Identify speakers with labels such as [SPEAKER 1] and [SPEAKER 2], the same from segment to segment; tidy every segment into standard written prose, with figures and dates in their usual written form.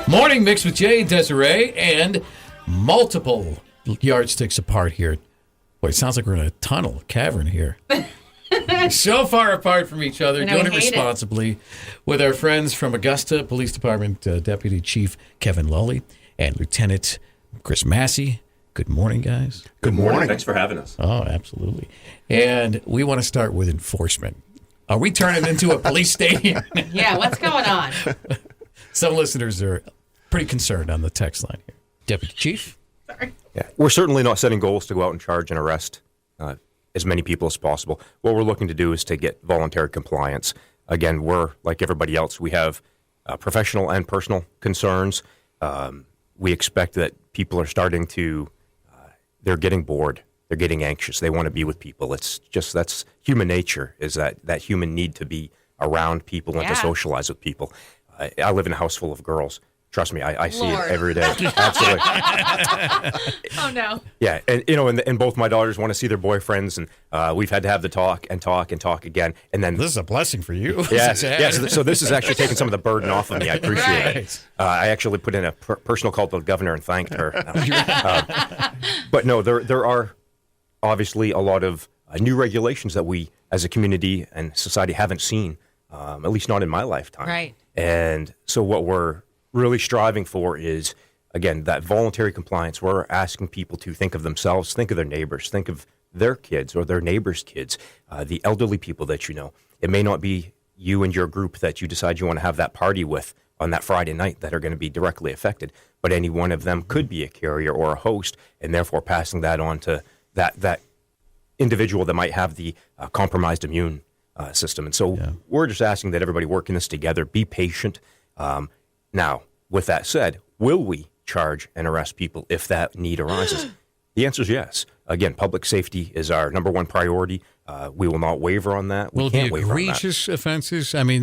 [SPEAKER 1] Morning mix with Jay Desiree and multiple yardsticks apart here. Boy, it sounds like we're in a tunnel, cavern here. So far apart from each other, doing it responsibly with our friends from Augusta Police Department, Deputy Chief Kevin Lully and Lieutenant Chris Massey. Good morning, guys.
[SPEAKER 2] Good morning. Thanks for having us.
[SPEAKER 1] Oh, absolutely. And we want to start with enforcement. Are we turning into a police stadium?
[SPEAKER 3] Yeah, what's going on?
[SPEAKER 1] Some listeners are pretty concerned on the text line here. Deputy Chief?
[SPEAKER 3] Sorry.
[SPEAKER 2] Yeah, we're certainly not setting goals to go out and charge and arrest as many people as possible. What we're looking to do is to get voluntary compliance. Again, we're like everybody else. We have professional and personal concerns. We expect that people are starting to, they're getting bored. They're getting anxious. They want to be with people. It's just, that's human nature, is that human need to be around people and to socialize with people. I live in a house full of girls. Trust me, I see it every day. Absolutely.
[SPEAKER 3] Oh, no.
[SPEAKER 2] Yeah, and and both my daughters want to see their boyfriends, and we've had to have the talk again. And then
[SPEAKER 1] this is a blessing for you.
[SPEAKER 2] Yeah, so this is actually taking some of the burden off of me. I appreciate it. I actually put in a personal call to the governor and thanked her. But no, there are obviously a lot of new regulations that we as a community and society haven't seen, at least not in my lifetime.
[SPEAKER 3] Right.
[SPEAKER 2] And so what we're really striving for is, again, that voluntary compliance. We're asking people to think of themselves, think of their neighbors, think of their kids or their neighbors' kids, the elderly people that you know. It may not be you and your group that you decide you want to have that party with on that Friday night that are going to be directly affected, but any one of them could be a carrier or a host, and therefore passing that on to that individual that might have the compromised immune system. And so we're just asking that everybody work in this together, be patient. Now, with that said, will we charge and arrest people if that need arises? The answer is yes. Again, public safety is our number one priority. We will not waver on that.
[SPEAKER 1] Will it be egregious offenses? I mean,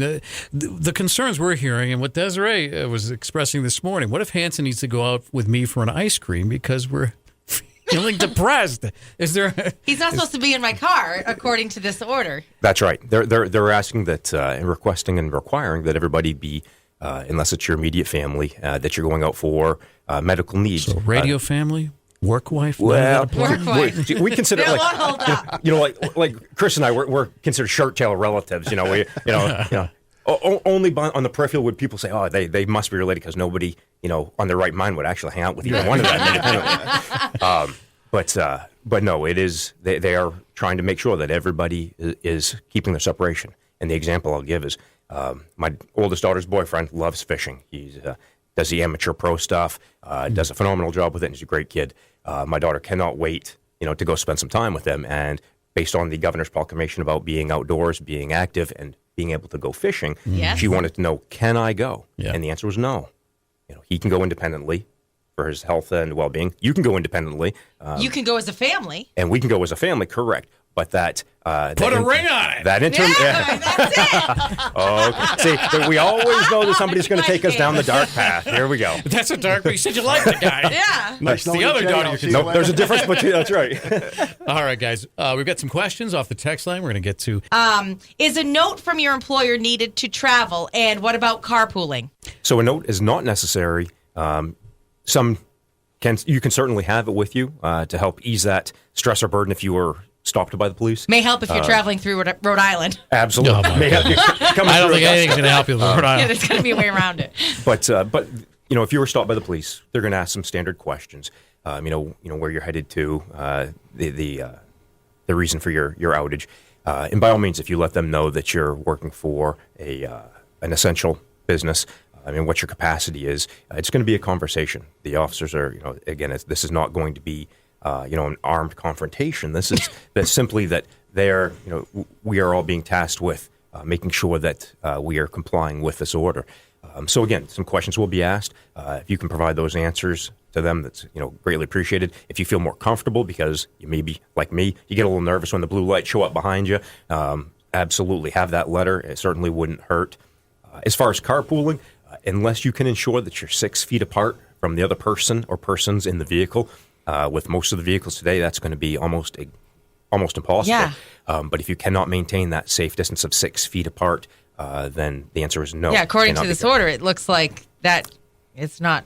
[SPEAKER 1] the concerns we're hearing and what Desiree was expressing this morning, what if Hanson needs to go out with me for an ice cream because we're feeling depressed? Is there?
[SPEAKER 3] He's not supposed to be in my car, according to this order.
[SPEAKER 2] That's right. They're asking that and requesting and requiring that everybody be, unless it's your immediate family, that you're going out for medical needs.
[SPEAKER 1] So radio family, work wife.
[SPEAKER 3] Work wife.
[SPEAKER 2] We consider
[SPEAKER 3] hold up.
[SPEAKER 2] Like Chris and I, we're considered short tail relatives. Only on the peripheral would people say, oh, they must be related because nobody on their right mind would actually hang out with either one of them independently. But no, it is they are trying to make sure that everybody is keeping their separation. And the example I'll give is my oldest daughter's boyfriend loves fishing. He does the amateur pro stuff, does a phenomenal job with it, and he's a great kid. My daughter cannot wait, to go spend some time with him. And based on the governor's proclamation about being outdoors, being active, and being able to go fishing, she wanted to know, can I go? Yeah. And the answer was no. He can go independently for his health and well-being. You can go independently.
[SPEAKER 3] You can go as a family.
[SPEAKER 2] And we can go as a family, correct. But that
[SPEAKER 1] put a ring on it.
[SPEAKER 2] That
[SPEAKER 3] that's it.
[SPEAKER 2] Okay. See, we always know that somebody's going to take us down the dark path. Here we go.
[SPEAKER 1] That's a dark. You said you liked the guy.
[SPEAKER 3] Yeah.
[SPEAKER 1] Nice. The other daughter.
[SPEAKER 2] No, there's a difference between. That's right.
[SPEAKER 1] All right, guys. We've got some questions off the text line. We're going to get to.
[SPEAKER 3] Is a note from your employer needed to travel? And what about carpooling?
[SPEAKER 2] So a note is not necessary. You can certainly have it with you to help ease that stress or burden if you were stopped by the police.
[SPEAKER 3] May help if you're traveling through Rhode Island.
[SPEAKER 2] Absolutely.
[SPEAKER 1] May help you. I don't think anything's going to help you with Rhode Island.
[SPEAKER 3] Yeah, there's going to be a way around it.
[SPEAKER 2] But if you were stopped by the police, they're going to ask some standard questions. Where you're headed to, the reason for your outage, and by all means, if you let them know that you're working for an essential business, what your capacity is, it's going to be a conversation. The officers are, this is not going to be an armed confrontation. This is simply that they're, we are all being tasked with making sure that we are complying with this order. So again, some questions will be asked. If you can provide those answers to them, that's greatly appreciated. If you feel more comfortable, because you may be like me, you get a little nervous when the blue lights show up behind you. Absolutely, have that letter. It certainly wouldn't hurt. As far as carpooling, unless you can ensure that you're 6 feet apart from the other person or persons in the vehicle. With most of the vehicles today, that's going to be almost impossible.
[SPEAKER 3] Yeah.
[SPEAKER 2] But if you cannot maintain that safe distance of 6 feet apart, then the answer is no.
[SPEAKER 3] Yeah, according to this order, it looks like that it's not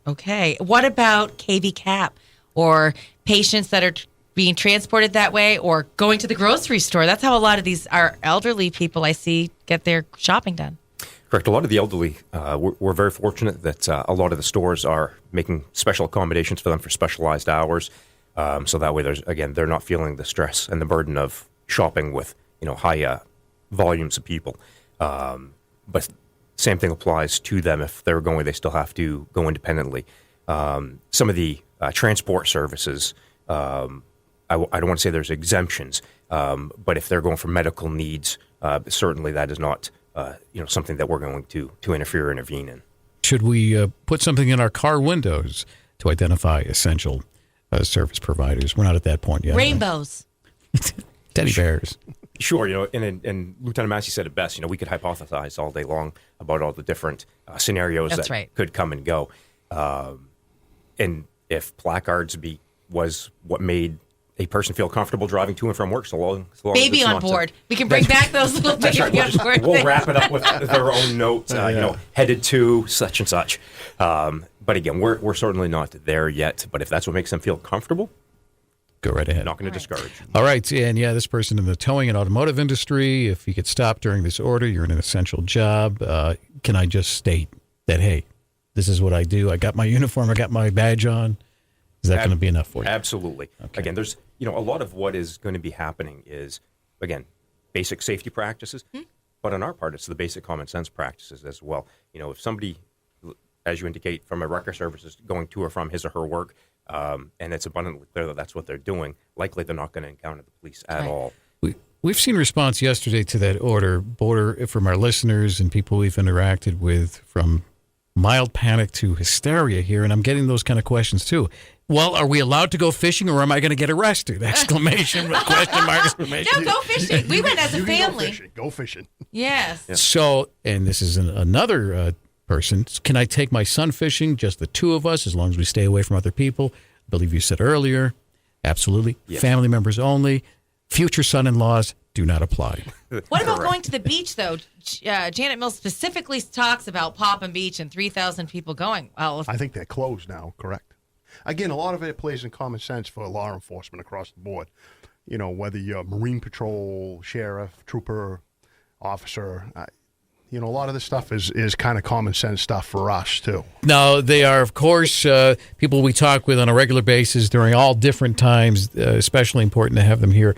[SPEAKER 3] okay. What about KV Cap or patients that are being transported that way or going to the grocery store? That's how a lot of these are elderly people I see get their shopping done.
[SPEAKER 2] Correct. A lot of the elderly, we're very fortunate that a lot of the stores are making special accommodations for them for specialized hours. So that way, they're not feeling the stress and the burden of shopping with high volumes of people. But same thing applies to them. If they're going, they still have to go independently. Some of the transport services, I don't want to say there's exemptions, but if they're going for medical needs, certainly that is not something that we're going to intervene in.
[SPEAKER 1] Should we put something in our car windows to identify essential service providers? We're not at that point yet.
[SPEAKER 3] Rainbows.
[SPEAKER 1] Teddy bears.
[SPEAKER 2] Sure, and Lieutenant Massey said it best. We could hypothesize all day long about all the different scenarios that could come and go. And if placards was what made a person feel comfortable driving to and from work, so long
[SPEAKER 3] baby on board. We can bring back those little baby on board.
[SPEAKER 2] We'll wrap it up with their own notes, headed to such and such. But again, we're certainly not there yet. But if that's what makes them feel comfortable,
[SPEAKER 1] go right ahead.
[SPEAKER 2] Not going to discourage.
[SPEAKER 1] All right. And this person in the towing and automotive industry, if you could stop during this order, you're in an essential job. Can I just state that, hey, this is what I do. I got my uniform. I got my badge on. Is that going to be enough for you?
[SPEAKER 2] Absolutely. Okay. Again, there's, a lot of what is going to be happening is, again, basic safety practices. But on our part, it's the basic common sense practices as well. If somebody, as you indicate, from a wrecker service is going to or from his or her work, and it's abundantly clear that that's what they're doing, likely they're not going to encounter the police at all.
[SPEAKER 1] We've seen response yesterday to that order from our listeners and people we've interacted with, from mild panic to hysteria here, and I'm getting those kind of questions too. Well, are we allowed to go fishing, or am I going to get arrested? Exclamation, question mark, exclamation.
[SPEAKER 3] No, go fishing. We went as a family.
[SPEAKER 4] Go fishing.
[SPEAKER 3] Yes.
[SPEAKER 2] Yeah.
[SPEAKER 1] So, and this is another person. Can I take my son fishing, just the two of us, as long as we stay away from other people? I believe you said earlier. Absolutely. Yes. Family members only. Future son-in-laws do not apply.
[SPEAKER 3] What about going to the beach, though? Janet Mills specifically talks about Popham Beach and 3,000 people going. Well,
[SPEAKER 4] I think they're closed now, correct? Again, a lot of it plays in common sense for law enforcement across the board. Whether you're Marine Patrol, sheriff, trooper, officer, a lot of this stuff is kind of common sense stuff for us, too.
[SPEAKER 1] Now, they are, of course, people we talk with on a regular basis during all different times, especially important to have them here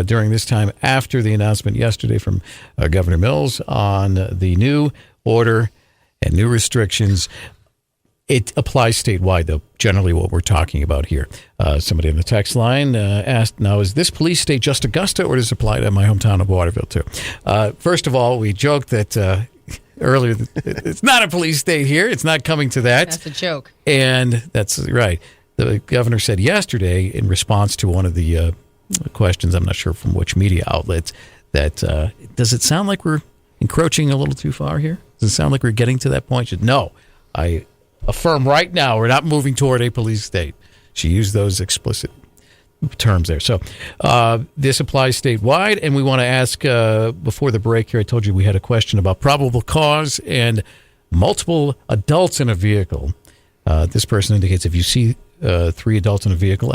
[SPEAKER 1] during this time after the announcement yesterday from Governor Mills on the new order and new restrictions. It applies statewide, though, generally what we're talking about here. Somebody in the text line asked, now, is this police state just Augusta, or does it apply to my hometown of Waterville, too? First of all, we joked that earlier, it's not a police state here. It's not coming to that.
[SPEAKER 3] That's a joke.
[SPEAKER 1] And that's right. The governor said yesterday, in response to one of the questions, I'm not sure from which media outlets, that does it sound like we're encroaching a little too far here? Does it sound like we're getting to that point? She said, no, I affirm right now we're not moving toward a police state. She used those explicit terms there. So this applies statewide, and we want to ask, before the break here, I told you we had a question about probable cause and multiple adults in a vehicle. This person indicates if you see 3 adults in a vehicle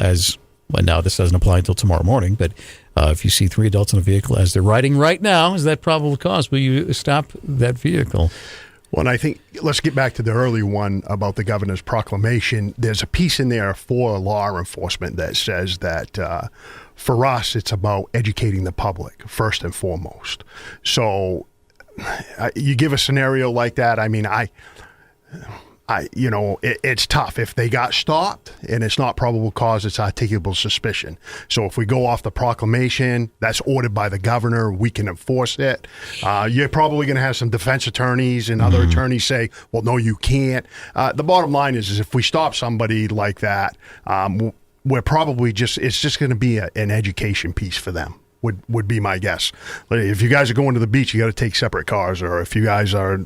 [SPEAKER 1] well, now this doesn't apply until tomorrow morning, but if you see 3 adults in a vehicle as they're riding right now, is that probable cause? Will you stop that vehicle?
[SPEAKER 4] Well, and I think let's get back to the early one about the governor's proclamation. There's a piece in there for law enforcement that says that for us, it's about educating the public first and foremost. So you give a scenario like that. I mean, it's tough. If they got stopped and it's not probable cause, it's articulable suspicion. So if we go off the proclamation, that's ordered by the governor, we can enforce it. You're probably going to have some defense attorneys and other attorneys say, well, no, you can't. The bottom line is if we stop somebody like that, we're probably it's just going to be an education piece for them. Would be my guess. If you guys are going to the beach, you got to take separate cars, or if you guys are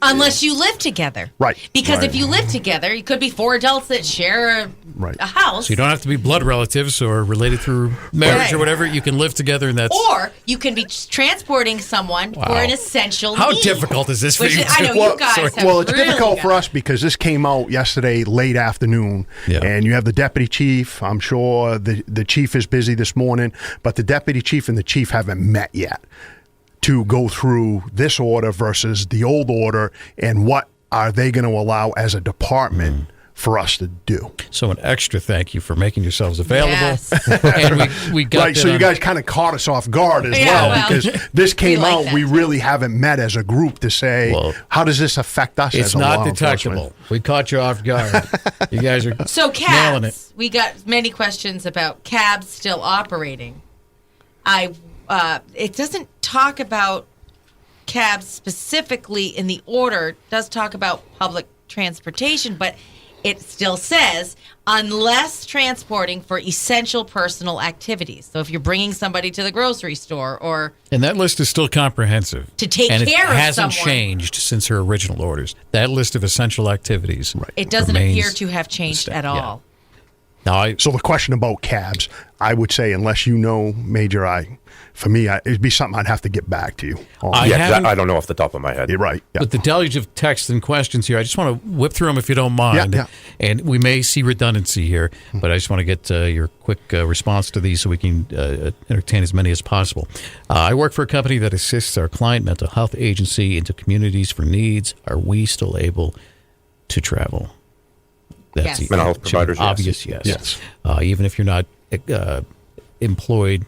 [SPEAKER 3] Unless you live together.
[SPEAKER 4] Right.
[SPEAKER 3] Because
[SPEAKER 4] Right.
[SPEAKER 3] if you live together, it could be 4 adults that share
[SPEAKER 4] Right.
[SPEAKER 3] a house.
[SPEAKER 1] So you don't have to be blood relatives or related through marriage
[SPEAKER 3] Right.
[SPEAKER 1] or whatever. You can live together, and that's
[SPEAKER 3] Or you can be transporting someone for an essential
[SPEAKER 1] how
[SPEAKER 3] need.
[SPEAKER 1] difficult is this for
[SPEAKER 3] Which
[SPEAKER 1] you?
[SPEAKER 3] is- I know
[SPEAKER 1] two?
[SPEAKER 3] you guys have
[SPEAKER 4] Well, it's
[SPEAKER 3] really
[SPEAKER 4] difficult for
[SPEAKER 3] got-
[SPEAKER 4] us because this came out yesterday late afternoon,
[SPEAKER 1] Yeah.
[SPEAKER 4] and you have the deputy chief. I'm sure the chief is busy this morning, but the deputy chief and the chief haven't met yet to go through this order versus the old order and what are they going to allow as a department for us to do.
[SPEAKER 1] So an extra thank you for making yourselves available.
[SPEAKER 3] Yes.
[SPEAKER 1] And we got
[SPEAKER 4] Right,
[SPEAKER 1] that
[SPEAKER 4] so you
[SPEAKER 1] on-
[SPEAKER 4] guys kind of caught us off guard as
[SPEAKER 3] Yeah,
[SPEAKER 4] well,
[SPEAKER 3] well,
[SPEAKER 4] because this came
[SPEAKER 3] like
[SPEAKER 4] out.
[SPEAKER 3] that.
[SPEAKER 4] We really haven't met as a group to say,
[SPEAKER 1] Well,
[SPEAKER 4] how does this affect us
[SPEAKER 1] It's
[SPEAKER 4] as a
[SPEAKER 1] not
[SPEAKER 4] law enforcement?
[SPEAKER 1] detectable. We caught you off guard. You guys are
[SPEAKER 3] So
[SPEAKER 1] nailing it.
[SPEAKER 3] cabs, we got many questions about cabs still operating. It doesn't talk about cabs specifically in the order. It does talk about public transportation, but it still says unless transporting for essential personal activities. So if you're bringing somebody to the grocery store or
[SPEAKER 1] And that list is still comprehensive.
[SPEAKER 3] To take
[SPEAKER 1] and
[SPEAKER 3] care
[SPEAKER 1] it
[SPEAKER 3] of
[SPEAKER 1] hasn't
[SPEAKER 3] someone.
[SPEAKER 1] changed since her original orders. That list of essential activities
[SPEAKER 3] it doesn't
[SPEAKER 1] remains
[SPEAKER 3] appear to have changed at
[SPEAKER 1] yeah.
[SPEAKER 3] all.
[SPEAKER 1] Now,
[SPEAKER 4] So the question about cabs, I would say, unless you know, Major, for me, it'd be something I'd have to get back to you on.
[SPEAKER 1] I
[SPEAKER 2] Yeah,
[SPEAKER 1] haven't-
[SPEAKER 2] I don't know off the top of my head.
[SPEAKER 4] You're right. Yeah.
[SPEAKER 1] with the deluge of texts and questions here, I just want to whip through them if you don't mind.
[SPEAKER 4] Yeah.
[SPEAKER 1] And we may see redundancy here, but I just want to get your quick response to these so we can entertain as many as possible. I work for a company that assists our client mental health agency into communities for needs. Are we still able to travel?
[SPEAKER 3] Yes.
[SPEAKER 2] Mental health providers, yes.
[SPEAKER 1] Obvious, yes.
[SPEAKER 4] Yes.
[SPEAKER 1] Even if you're not employed,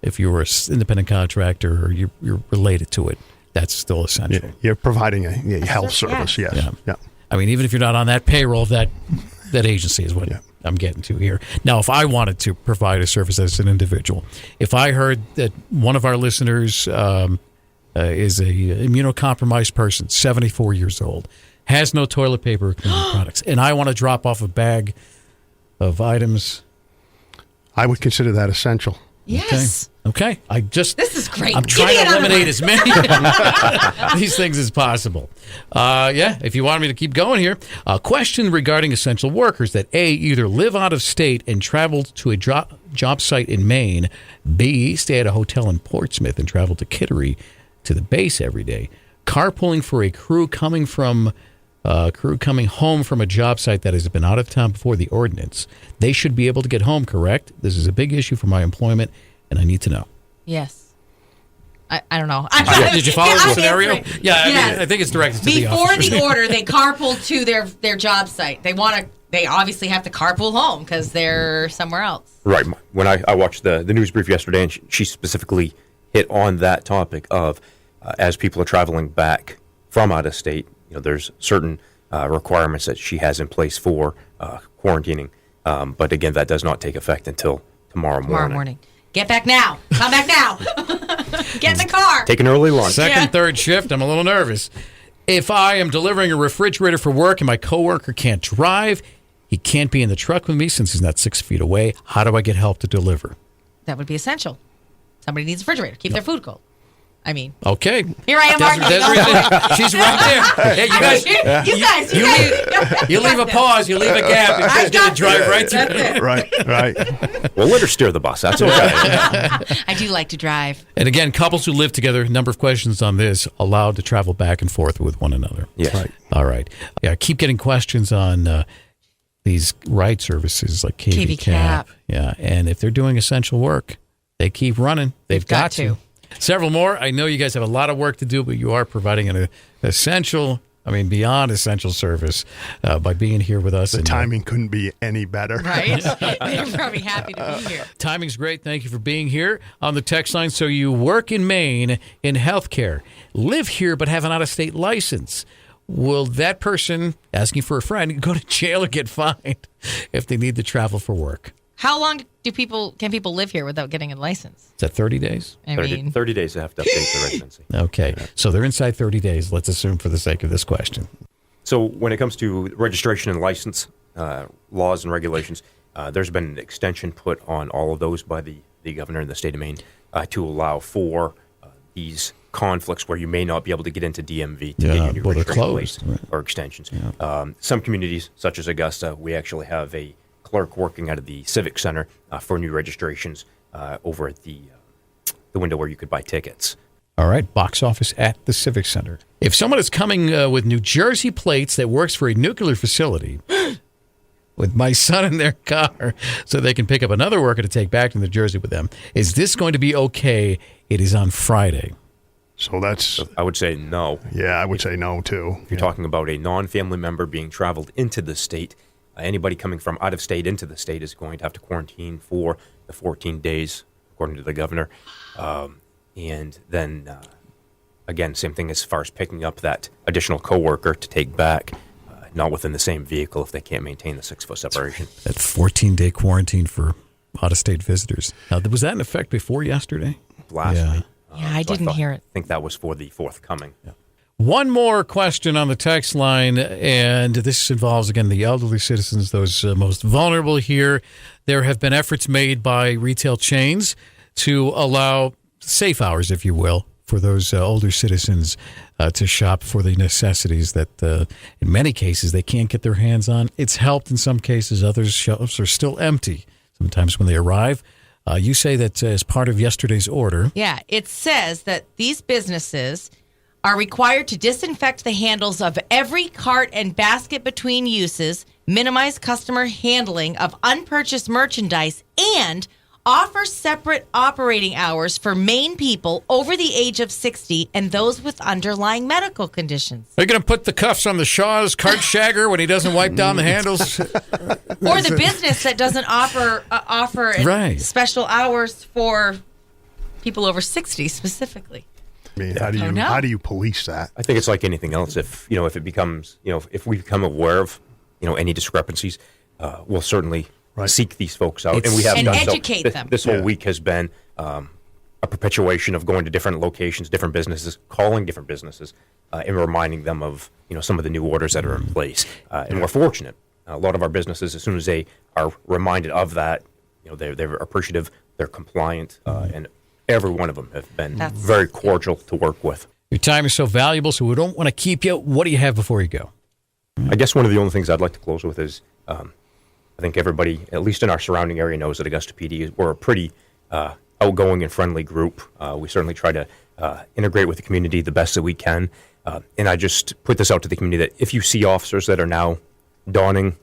[SPEAKER 1] if you're an independent contractor or you're related to it, that's still essential.
[SPEAKER 4] You're providing a health service. Yes.
[SPEAKER 1] Yeah.
[SPEAKER 4] Yeah.
[SPEAKER 1] I mean, even if you're not on that payroll, that agency is what I'm getting to here. Now, if I wanted to provide a service as an individual, if I heard that one of our listeners is a immunocompromised person, 74 years old, has no toilet paper or cleaning products, and I want to drop off a bag of items.
[SPEAKER 4] I would consider that essential.
[SPEAKER 3] Yes.
[SPEAKER 1] Okay.
[SPEAKER 3] This is great.
[SPEAKER 1] I'm
[SPEAKER 3] Give
[SPEAKER 1] trying
[SPEAKER 3] me
[SPEAKER 1] to
[SPEAKER 3] another
[SPEAKER 1] eliminate
[SPEAKER 3] one.
[SPEAKER 1] as many of these things as possible. If you want me to keep going here, a question regarding essential workers that A, either live out of state and travel to a job site in Maine, B, stay at a hotel in Portsmouth and travel to Kittery to the base every day, carpooling for a crew coming home from a job site that has been out of town before the ordinance. They should be able to get home, correct? This is a big issue for my employment, and I need to know.
[SPEAKER 3] Yes. I don't know.
[SPEAKER 1] Did you follow the
[SPEAKER 3] I'm
[SPEAKER 1] scenario?
[SPEAKER 3] answering.
[SPEAKER 1] Yeah, I
[SPEAKER 3] Yes.
[SPEAKER 1] mean, I think it's directed to the
[SPEAKER 3] Before
[SPEAKER 1] officers.
[SPEAKER 3] the order, they carpool to their job site. They obviously have to carpool home because they're somewhere else.
[SPEAKER 2] Right. When I watched the news brief yesterday, and she specifically hit on that topic of as people are traveling back from out of state, there's certain requirements that she has in place for quarantining. But again, that does not take effect until tomorrow morning.
[SPEAKER 3] Get back now. Come back now. Get in the car.
[SPEAKER 2] Take an early lunch.
[SPEAKER 1] Second, third shift, I'm a little nervous. If I am delivering a refrigerator for work and my coworker can't drive, he can't be in the truck with me since he's not 6 feet away, how do I get help to deliver?
[SPEAKER 3] That would be essential. Somebody needs a refrigerator. Keep their food cold. I mean,
[SPEAKER 1] Okay.
[SPEAKER 3] here I am,
[SPEAKER 1] Desiree,
[SPEAKER 3] Mark.
[SPEAKER 1] she's right there. Hey, you guys, you leave a pause, you leave a gap, and she's going to drive right through it.
[SPEAKER 4] Right.
[SPEAKER 2] We'll let her steer the bus. That's okay.
[SPEAKER 3] I do like to drive.
[SPEAKER 1] And again, couples who live together, number of questions on this, allowed to travel back and forth with one another.
[SPEAKER 2] Yes.
[SPEAKER 4] Right.
[SPEAKER 1] All right. Yeah, I keep getting questions on these ride services like KV Cap. Yeah, and if they're doing essential work, they keep running. They've got to. Several more. I know you guys have a lot of work to do, but you are providing an essential, beyond essential service by being here with us.
[SPEAKER 4] The timing couldn't be any better.
[SPEAKER 3] Right? They're probably happy to be here.
[SPEAKER 1] Timing's great. Thank you for being here on the text line. So you work in Maine in healthcare, live here but have an out-of-state license. Will that person asking for a friend go to jail or get fined if they need to travel for work?
[SPEAKER 3] How long can people live here without getting a license?
[SPEAKER 1] Is that 30 days?
[SPEAKER 2] 30 days they have to update their residency.
[SPEAKER 1] Okay. So they're inside 30 days, let's assume for the sake of this question.
[SPEAKER 2] So when it comes to registration and license laws and regulations, there's been an extension put on all of those by the governor in the state of Maine to allow for these conflicts where you may not be able to get into DMV to get your new
[SPEAKER 1] well, they're
[SPEAKER 2] registration
[SPEAKER 1] closed,
[SPEAKER 2] plates
[SPEAKER 1] right.
[SPEAKER 2] or extensions. Some communities, such as Augusta, we actually have a clerk working out of the Civic Center for new registrations over at the window where you could buy tickets.
[SPEAKER 1] All right, box office at the Civic Center. If someone is coming with New Jersey plates that works for a nuclear facility with my son in their car so they can pick up another worker to take back to New Jersey with them, is this going to be okay? It is on Friday.
[SPEAKER 4] So that's,
[SPEAKER 2] I would say no.
[SPEAKER 4] yeah, I would say no too.
[SPEAKER 2] If you're talking about a non-family member being traveled into the state, anybody coming from out of state into the state is going to have to quarantine for the 14 days, according to the governor. And then, again, same thing as far as picking up that additional coworker to take back, not within the same vehicle if they can't maintain the 6-foot separation.
[SPEAKER 1] That 14-day quarantine for out-of-state visitors. Now, was that in effect before yesterday?
[SPEAKER 2] Last week.
[SPEAKER 3] Yeah, I didn't hear it.
[SPEAKER 2] I think that was for the forthcoming. Yeah.
[SPEAKER 1] One more question on the text line, and this involves, again, the elderly citizens, those most vulnerable here. There have been efforts made by retail chains to allow safe hours, if you will, for those older citizens to shop for the necessities that, in many cases, they can't get their hands on. It's helped in some cases. Others shelves are still empty sometimes when they arrive. You say that as part of yesterday's order.
[SPEAKER 3] Yeah, it says that these businesses are required to disinfect the handles of every cart and basket between uses, minimize customer handling of unpurchased merchandise, and offer separate operating hours for Maine people over the age of 60 and those with underlying medical conditions.
[SPEAKER 1] Are you going to put the cuffs on the Shaw's cart shagger when he doesn't wipe down the handles?
[SPEAKER 3] Or the business that doesn't offer
[SPEAKER 1] Right.
[SPEAKER 3] special hours for people over 60 specifically.
[SPEAKER 4] I mean,
[SPEAKER 3] know.
[SPEAKER 4] how do you police that?
[SPEAKER 2] I think it's like anything else. If it becomes, if we become aware of, any discrepancies, we'll certainly seek these folks out, and we have
[SPEAKER 3] And
[SPEAKER 2] done
[SPEAKER 3] educate
[SPEAKER 2] so.
[SPEAKER 3] them.
[SPEAKER 2] This whole week has been a perpetuation of going to different locations, different businesses, calling different businesses, and reminding them of some of the new orders that are in place. And we're fortunate. A lot of our businesses, as soon as they are reminded of that, they're appreciative, they're compliant, and every one of them have been very cordial to work with.
[SPEAKER 1] Your time is so valuable, so we don't want to keep you. What do you have before you go?
[SPEAKER 2] I guess one of the only things I'd like to close with is I think everybody, at least in our surrounding area, knows that Augusta PD, we're a pretty outgoing and friendly group. We certainly try to integrate with the community the best that we can. And I just put this out to the community that if you see officers that are now donning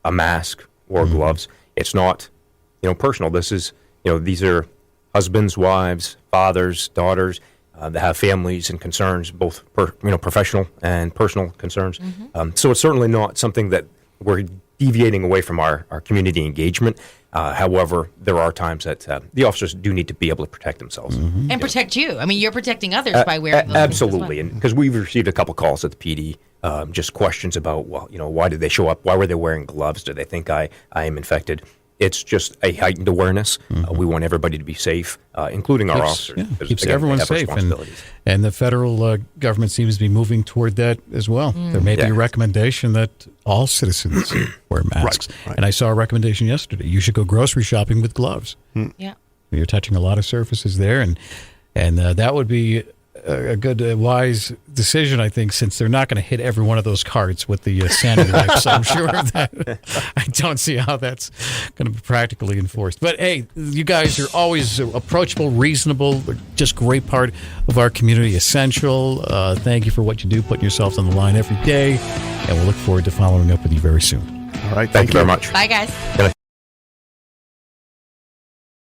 [SPEAKER 2] a mask or gloves, it's not, personal. This is, these are husbands, wives, fathers, daughters that have families and concerns, both professional and personal concerns. So it's certainly not something that we're deviating away from our community engagement. However, there are times that the officers do need to be able to protect themselves.
[SPEAKER 3] And protect you. I mean, you're protecting others by wearing those
[SPEAKER 2] absolutely.
[SPEAKER 3] things as well.
[SPEAKER 2] And because we've received a couple calls at the PD, just questions about, why did they show up? Why were they wearing gloves? Do they think I am infected? It's just a heightened awareness. We want everybody to be safe, including our officers.
[SPEAKER 1] Yeah,
[SPEAKER 2] 'cause,
[SPEAKER 1] keeps
[SPEAKER 2] again,
[SPEAKER 1] everyone
[SPEAKER 2] they have
[SPEAKER 1] safe.
[SPEAKER 2] responsibilities.
[SPEAKER 1] And the federal government seems to be moving toward that as well. There may be a recommendation that all citizens wear masks.
[SPEAKER 4] Right.
[SPEAKER 1] And I saw a recommendation yesterday. You should go grocery shopping with gloves.
[SPEAKER 3] Yeah.
[SPEAKER 1] You're touching a lot of surfaces there, and that would be a good, wise decision, I think, since they're not going to hit every one of those carts with the sanity wipes. I'm sure that I don't see how that's going to be practically enforced. But hey, you guys are always approachable, reasonable, just great part of our community, essential. Thank you for what you do, putting yourselves on the line every day, and we'll look forward to following up with you very soon.
[SPEAKER 4] All right.
[SPEAKER 2] Thank you very much.
[SPEAKER 3] Bye, guys.
[SPEAKER 2] Good night.